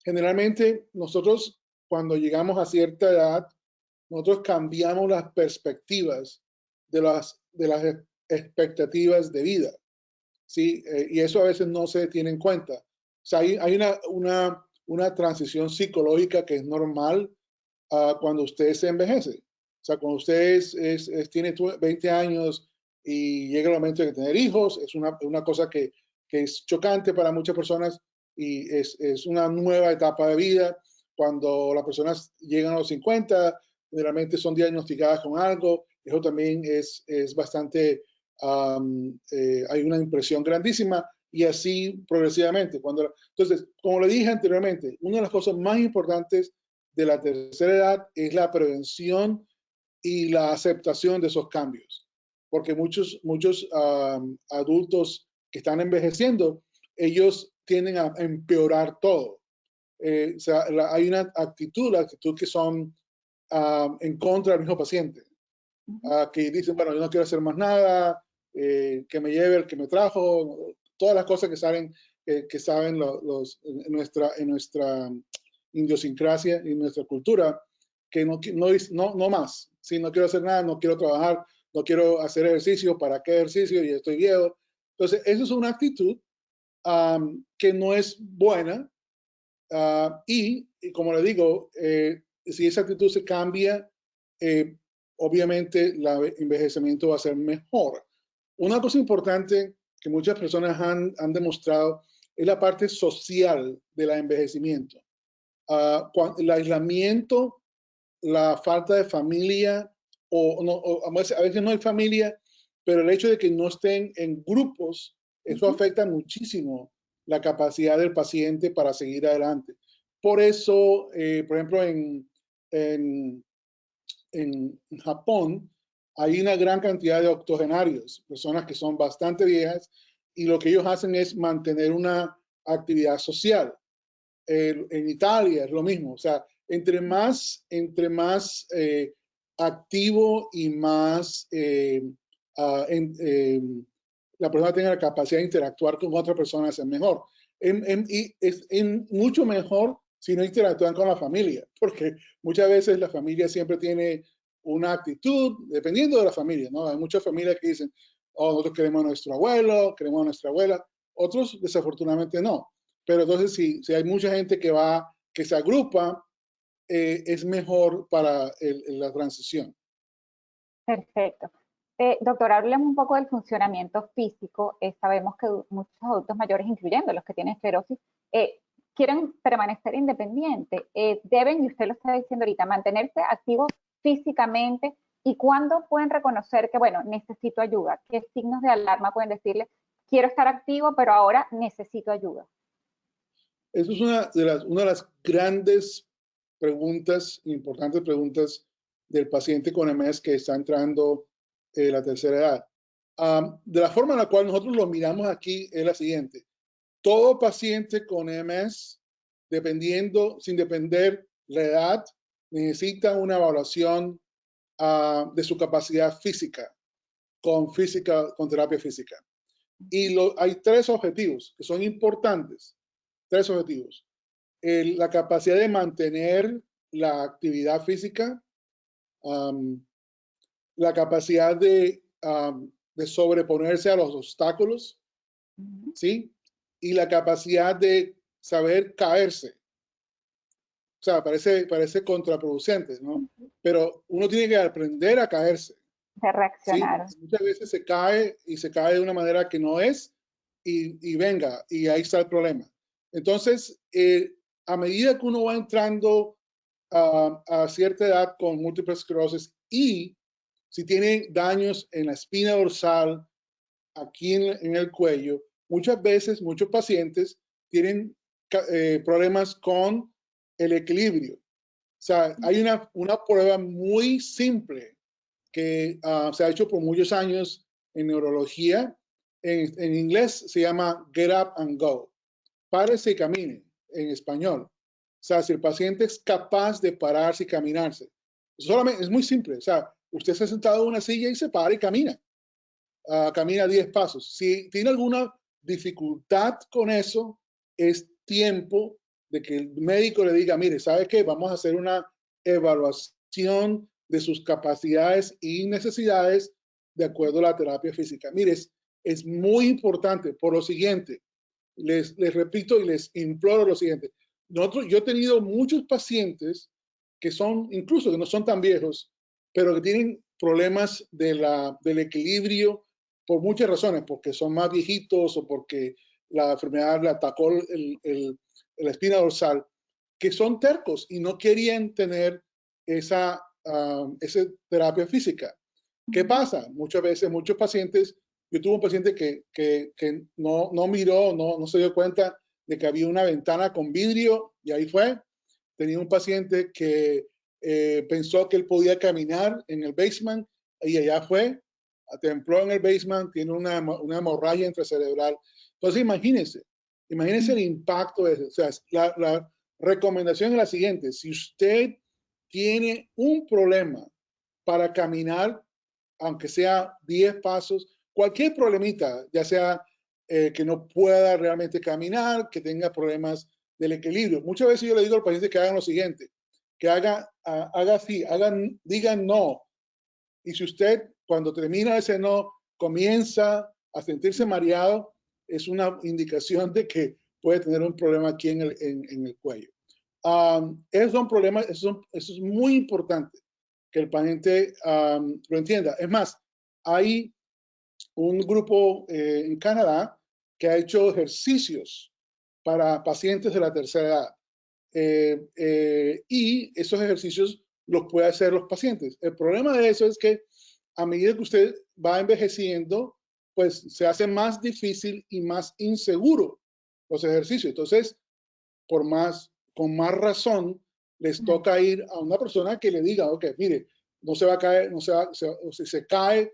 generalmente nosotros cuando llegamos a cierta edad, nosotros cambiamos las perspectivas de las expectativas de vida, ¿sí? Y eso a veces no se tiene en cuenta. O sea, hay una transición psicológica que es normal cuando usted se envejece. O sea, cuando usted tiene 20 años y llega el momento de tener hijos, es una cosa que es chocante para muchas personas y es una nueva etapa de vida. Cuando las personas llegan a los 50, generalmente son diagnosticadas con algo. Eso también es bastante, hay una impresión grandísima y así progresivamente. Entonces, como le dije anteriormente, una de las cosas más importantes de la tercera edad es la prevención y la aceptación de esos cambios. Porque muchos adultos que están envejeciendo, ellos tienden a empeorar todo. O sea, hay una actitud, la actitud que son en contra del mismo paciente, que dicen, bueno, yo no quiero hacer más nada, que me lleve el que me trajo, todas las cosas que saben en nuestra idiosincrasia y nuestra cultura, que no más, ¿sí? No quiero hacer nada, no quiero trabajar, no quiero hacer ejercicio, ¿para qué ejercicio? Ya estoy viejo. Entonces, eso es una actitud que no es buena y como le digo, si esa actitud se cambia, obviamente el envejecimiento va a ser mejor. Una cosa importante que muchas personas han demostrado es la parte social del envejecimiento. El aislamiento, la falta de familia, a veces no hay familia, pero el hecho de que no estén en grupos, eso afecta muchísimo la capacidad del paciente para seguir adelante. Por eso, por ejemplo, en Japón hay una gran cantidad de octogenarios, personas que son bastante viejas, y lo que ellos hacen es mantener una actividad social. En Italia es lo mismo, o sea, entre más activo y más la persona tenga la capacidad de interactuar con otra persona, es mejor. Y es mucho mejor si no interactúan con la familia, porque muchas veces la familia siempre tiene una actitud, dependiendo de la familia, ¿no? Hay muchas familias que dicen, oh, nosotros queremos a nuestro abuelo, queremos a nuestra abuela, otros desafortunadamente no. Pero entonces si hay mucha gente que se agrupa, es mejor para la transición. Perfecto. Doctor, hablemos un poco del funcionamiento físico. Sabemos que muchos adultos mayores, incluyendo los que tienen esclerosis, quieren permanecer independientes. Deben, y usted lo está diciendo ahorita, mantenerse activos físicamente. ¿Y cuándo pueden reconocer que, bueno, necesito ayuda? ¿Qué signos de alarma pueden decirle, quiero estar activo, pero ahora necesito ayuda? Eso es una de las grandes preguntas, importantes preguntas del paciente con MS que está entrando la tercera edad. De la forma en la cual nosotros lo miramos aquí es la siguiente. Todo paciente con MS, sin depender la edad, necesita una evaluación de su capacidad física con terapia física. Y hay tres objetivos que son importantes. Tres objetivos. La capacidad de mantener la actividad física, la capacidad de sobreponerse a los obstáculos, ¿sí? Y la capacidad de saber caerse. O sea, parece contraproducente, ¿no? Pero uno tiene que aprender a caerse. De reaccionar. ¿Sí? Muchas veces se cae y se cae de una manera que no es y venga, y ahí está el problema. Entonces, a medida que uno va entrando a cierta edad con múltiple esclerosis y si tiene daños en la espina dorsal, aquí en el cuello, muchas veces muchos pacientes tienen problemas con el equilibrio. O sea, hay una prueba muy simple que se ha hecho por muchos años en neurología. En inglés se llama Get Up and Go. Párese y camine, en español. O sea, si el paciente es capaz de pararse y caminarse. Solamente, es muy simple. O sea, usted se ha sentado en una silla y se para y camina. Camina 10 pasos. Si tiene alguna dificultad con eso, es tiempo de que el médico le diga, mire, ¿sabe qué? Vamos a hacer una evaluación de sus capacidades y necesidades de acuerdo a la terapia física. Mire, es muy importante por lo siguiente. Les repito y les imploro lo siguiente. Yo he tenido muchos pacientes que incluso que no son tan viejos, pero que tienen problemas del equilibrio por muchas razones, porque son más viejitos o porque la enfermedad le atacó la espina dorsal, que son tercos y no querían tener esa terapia física. ¿Qué pasa? Muchas veces, muchos pacientes, yo tuve un paciente que no miró, no se dio cuenta de que había una ventana con vidrio y ahí fue. tenía un paciente que pensó que él podía caminar en el basement y allá fue, tembló en el basement, tiene una hemorragia intracerebral. Entonces imagínense el impacto de eso. O sea, la recomendación es la siguiente: si usted tiene un problema para caminar, aunque sea 10 pasos, cualquier problemita, ya sea que no pueda realmente caminar, que tenga problemas del equilibrio. Muchas veces yo le digo al paciente que hagan lo siguiente, que digan no. Y si usted, cuando termina ese no, comienza a sentirse mareado, es una indicación de que puede tener un problema aquí en el cuello. Esos son problemas, eso es muy importante que el paciente lo entienda. Es más, hay un grupo en Canadá que ha hecho ejercicios para pacientes de la tercera edad. Y esos ejercicios los puede hacer los pacientes. El problema de eso es que a medida que usted va envejeciendo, pues se hace más difícil y más inseguro los ejercicios. Entonces, con más razón, les toca ir a una persona que le diga, ok, mire, no se va a caer, no se va, si se cae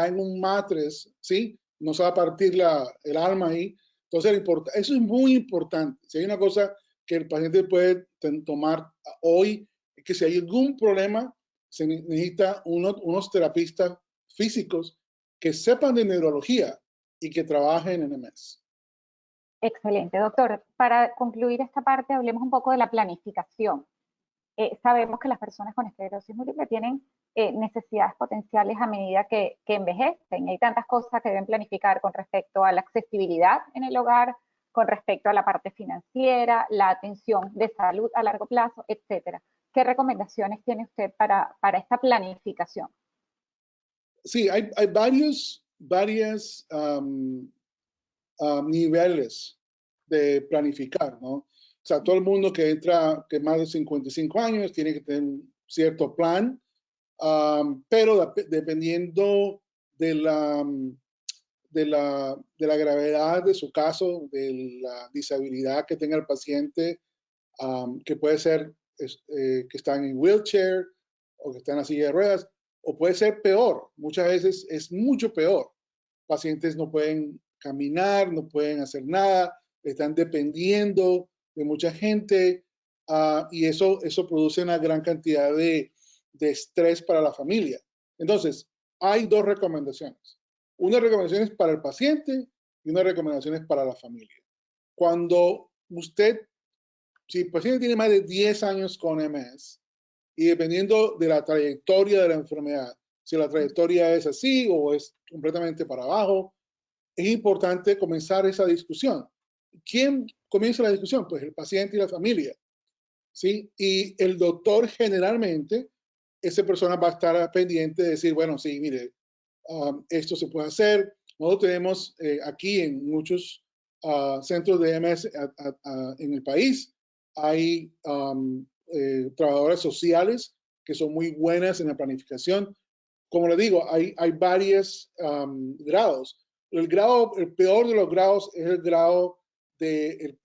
en un matres, ¿sí? No se va a partir el alma ahí. Entonces, eso es muy importante. Si hay una cosa que el paciente puede tomar hoy, es que si hay algún problema, se necesita unos terapistas físicos que sepan de neurología y que trabajen en MS. Excelente, doctor. Para concluir esta parte, hablemos un poco de la planificación. Sabemos que las personas con esclerosis múltiple tienen necesidades potenciales a medida que envejecen. Hay tantas cosas que deben planificar con respecto a la accesibilidad en el hogar, con respecto a la parte financiera, la atención de salud a largo plazo, etcétera. ¿Qué recomendaciones tiene usted para esta planificación? Sí, hay varios niveles de planificar, ¿no? O sea, todo el mundo que entra, que más de 55 años, tiene que tener un cierto plan, pero dependiendo de la gravedad de su caso, de la disabilidad que tenga el paciente, que puede ser que están en wheelchair o que están en la silla de ruedas, o puede ser peor. Muchas veces es mucho peor. Pacientes no pueden caminar, no pueden hacer nada, están dependiendo de mucha gente, y eso produce una gran cantidad de estrés para la familia. Entonces, hay dos recomendaciones. Una recomendación es para el paciente y una recomendación es para la familia. Cuando si el paciente tiene más de 10 años con MS, y dependiendo de la trayectoria de la enfermedad, si la trayectoria es así o es completamente para abajo, es importante comenzar esa discusión. ¿Quién comienza la discusión? Pues el paciente y la familia, ¿sí? Y el doctor generalmente, esa persona va a estar pendiente de decir, bueno, sí, mire, esto se puede hacer. Nosotros tenemos aquí en muchos centros de MS en el país, hay trabajadoras sociales que son muy buenas en la planificación. Como le digo, hay varios grados. El peor de los grados es el grado el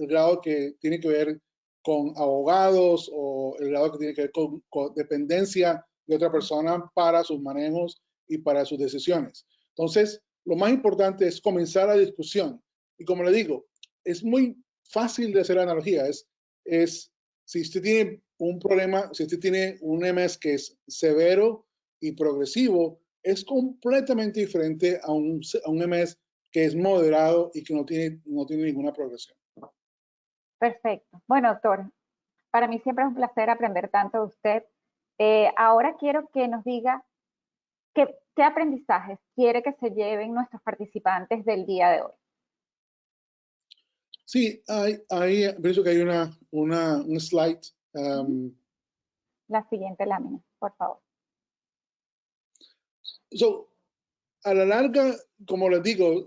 grado que tiene que ver con abogados, o el grado que tiene que ver con dependencia de otra persona para sus manejos y para sus decisiones. Entonces, lo más importante es comenzar la discusión. Y como le digo, es muy fácil de hacer la analogía. Si usted tiene un problema, si usted tiene un MS que es severo y progresivo, es completamente diferente a un MS que es moderado y que no tiene ninguna progresión. Perfecto. Bueno, doctor, para mí siempre es un placer aprender tanto de usted. Ahora quiero que nos diga qué aprendizajes quiere que se lleven nuestros participantes del día de hoy. Sí, pienso que hay un slide. La siguiente lámina, por favor. A la larga, como les digo,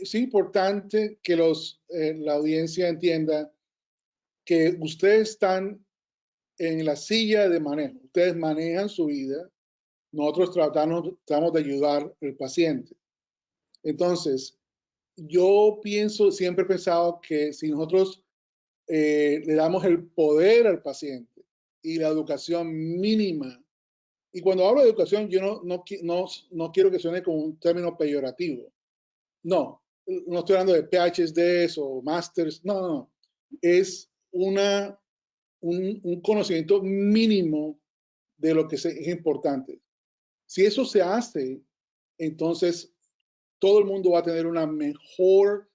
es importante que la audiencia entienda que ustedes están en la silla de manejo. Ustedes manejan su vida. Nosotros tratamos de ayudar al paciente. Entonces, yo siempre he pensado que si nosotros le damos el poder al paciente y la educación mínima. Y cuando hablo de educación, yo no quiero que suene como un término peyorativo. No estoy hablando de PhDs o Masters, no. Es un conocimiento mínimo de lo que es importante. Si eso se hace, entonces todo el mundo va a tener una mejor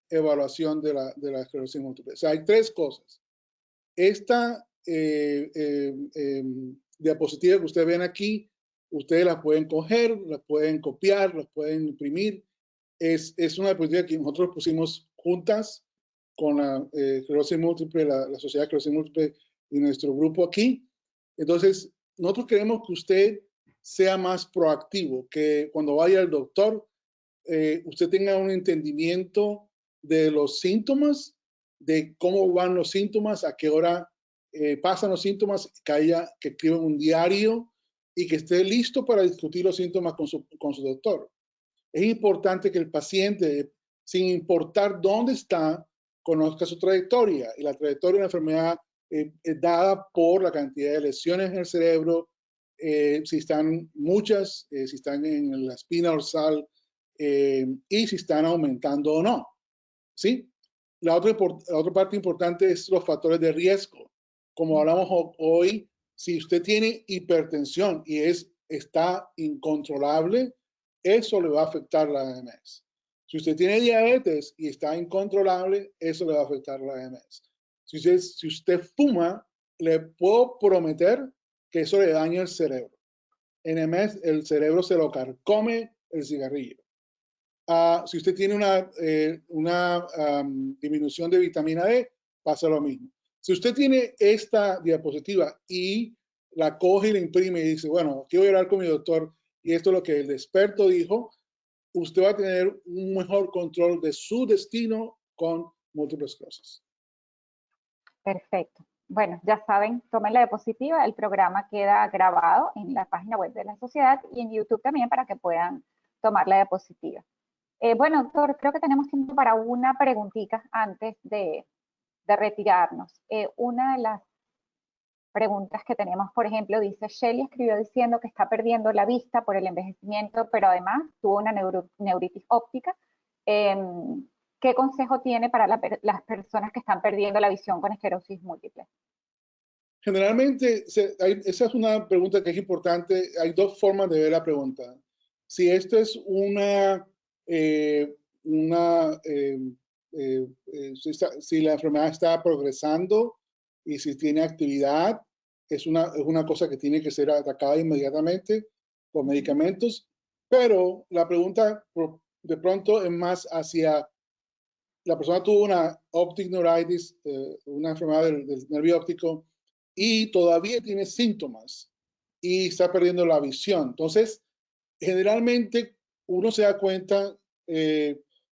evaluación de la esclerosis múltiple. O sea, hay tres cosas. Esta diapositiva que ustedes ven aquí, ustedes las pueden coger, las pueden copiar, las pueden imprimir. Es una diapositiva que nosotros pusimos juntas con la esclerosis múltiple, la Sociedad de Esclerosis Múltiple y nuestro grupo aquí. Entonces, nosotros queremos que usted sea más proactivo, que cuando vaya al doctor, usted tenga un entendimiento de los síntomas, de cómo van los síntomas, a qué hora pasan los síntomas, que escriba un diario y que esté listo para discutir los síntomas con su doctor. Es importante que el paciente, sin importar dónde está, conozca su trayectoria. Y la trayectoria de la enfermedad es dada por la cantidad de lesiones en el cerebro, si están muchas, si están en la espina dorsal, y si están aumentando o no. ¿Sí? La otra parte importante es los factores de riesgo. Como hablamos hoy, si usted tiene hipertensión y está incontrolable, eso le va a afectar la AMS. Si usted tiene diabetes y está incontrolable, eso le va a afectar la AMS. Si usted fuma, le puedo prometer que eso le daña el cerebro. En MS, el cerebro se lo carcome el cigarrillo. Si usted tiene una disminución de vitamina D, pasa lo mismo. Si usted tiene esta diapositiva y la coge y la imprime y dice, bueno, quiero hablar con mi doctor y esto es lo que el experto dijo, usted va a tener un mejor control de su destino con múltiple esclerosis. Perfecto. Bueno, ya saben, tomen la diapositiva, el programa queda grabado en la página web de la sociedad y en YouTube también para que puedan tomar la diapositiva. Bueno, doctor, creo que tenemos tiempo para una preguntita antes de retirarnos. Una de las preguntas que tenemos, por ejemplo, dice, Shelly escribió diciendo que está perdiendo la vista por el envejecimiento, pero además tuvo una neuritis óptica. ¿Qué consejo tiene para las personas que están perdiendo la visión con esclerosis múltiple? Generalmente, esa es una pregunta que es importante. Hay dos formas de ver la pregunta. Si esto es si la enfermedad está progresando y si tiene actividad, es una cosa que tiene que ser atacada inmediatamente con medicamentos. Pero la pregunta de pronto es más hacia la persona tuvo una optic neuritis, una enfermedad del nervio óptico, y todavía tiene síntomas y está perdiendo la visión. Entonces, generalmente uno se da cuenta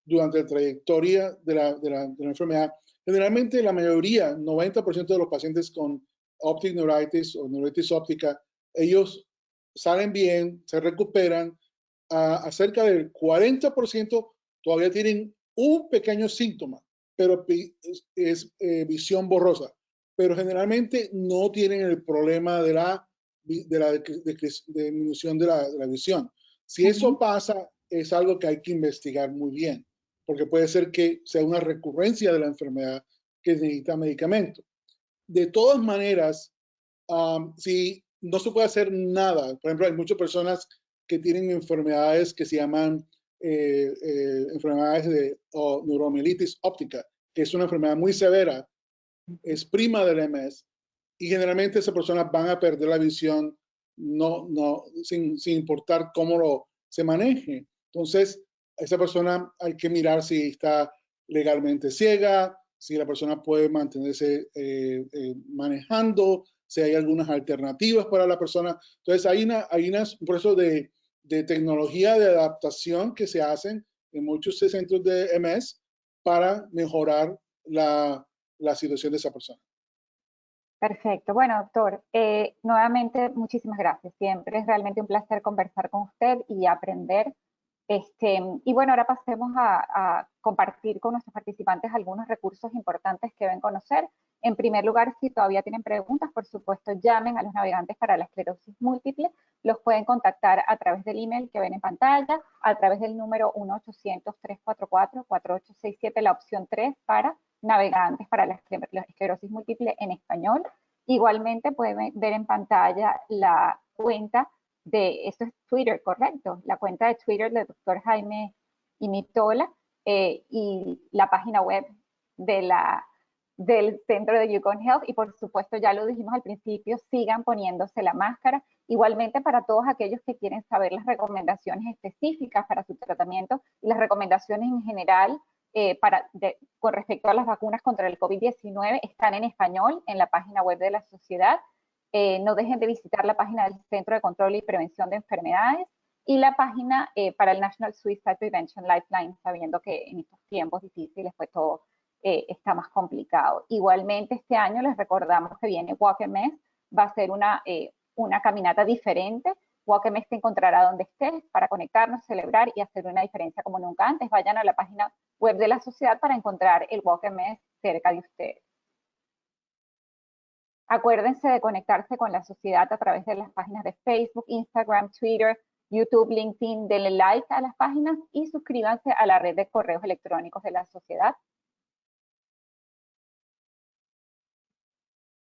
durante la trayectoria de la enfermedad. Generalmente la mayoría, 90% de los pacientes con optic neuritis o neuritis óptica, ellos salen bien, se recuperan. Cerca del 40% todavía tienen un pequeño síntoma, pero es visión borrosa. Pero generalmente no tienen el problema de la disminución de la visión. Si eso pasa, es algo que hay que investigar muy bien, porque puede ser que sea una recurrencia de la enfermedad que necesita medicamento. De todas maneras, si no se puede hacer nada, por ejemplo, hay muchas personas que tienen enfermedades que se llaman enfermedades de neuromielitis óptica, que es una enfermedad muy severa, es prima del MS, y generalmente esas personas van a perder la visión sin importar cómo se maneje. Entonces, a esa persona hay que mirar si está legalmente ciega, si la persona puede mantenerse manejando, si hay algunas alternativas para la persona. Entonces, hay un proceso de tecnología de adaptación que se hacen en muchos centros de MS para mejorar la situación de esa persona. Perfecto. Bueno, doctor, nuevamente muchísimas gracias. Siempre es realmente un placer conversar con usted y aprender Y bueno, ahora pasemos a compartir con nuestros participantes algunos recursos importantes que deben conocer. En primer lugar, si todavía tienen preguntas, por supuesto, llamen a los navegantes para la esclerosis múltiple. Los pueden contactar a través del email que ven en pantalla, a través del número 1-800-344-4867, la opción 3 para navegantes para la esclerosis múltiple en español. Igualmente pueden ver en pantalla la cuenta eso es Twitter, correcto, la cuenta de Twitter del doctor Jaime Imitola y la página web del Centro de Yukon Health. Y por supuesto, ya lo dijimos al principio, sigan poniéndose la máscara. Igualmente para todos aquellos que quieren saber las recomendaciones específicas para su tratamiento y las recomendaciones en general con respecto a las vacunas contra el COVID-19 están en español en la página web de la sociedad. No dejen de visitar la página del Centro de Control y Prevención de Enfermedades y la página para el National Suicide Prevention Lifeline, sabiendo que en estos tiempos difíciles pues todo está más complicado. Igualmente este año les recordamos que viene Walk MS, va a ser una caminata diferente. Walk MS te encontrará donde estés para conectarnos, celebrar y hacer una diferencia como nunca antes. Vayan a la página web de la sociedad para encontrar el Walk MS cerca de ustedes. Acuérdense de conectarse con la sociedad a través de las páginas de Facebook, Instagram, Twitter, YouTube, LinkedIn. Denle like a las páginas y suscríbanse a la red de correos electrónicos de la sociedad.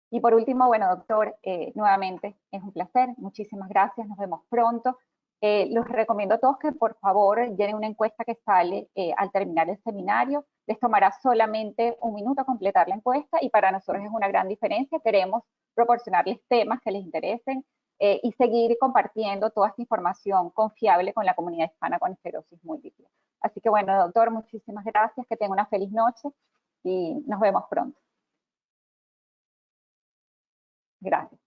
Y por último, bueno, doctor, nuevamente es un placer. Muchísimas gracias. Nos vemos pronto. Los recomiendo a todos que por favor llenen una encuesta que sale al terminar el seminario. Les tomará solamente un minuto completar la encuesta y para nosotros es una gran diferencia. Queremos proporcionarles temas que les interesen y seguir compartiendo toda esta información confiable con la comunidad hispana con esclerosis múltiple. Así que bueno, doctor, muchísimas gracias. Que tenga una feliz noche y nos vemos pronto. Gracias.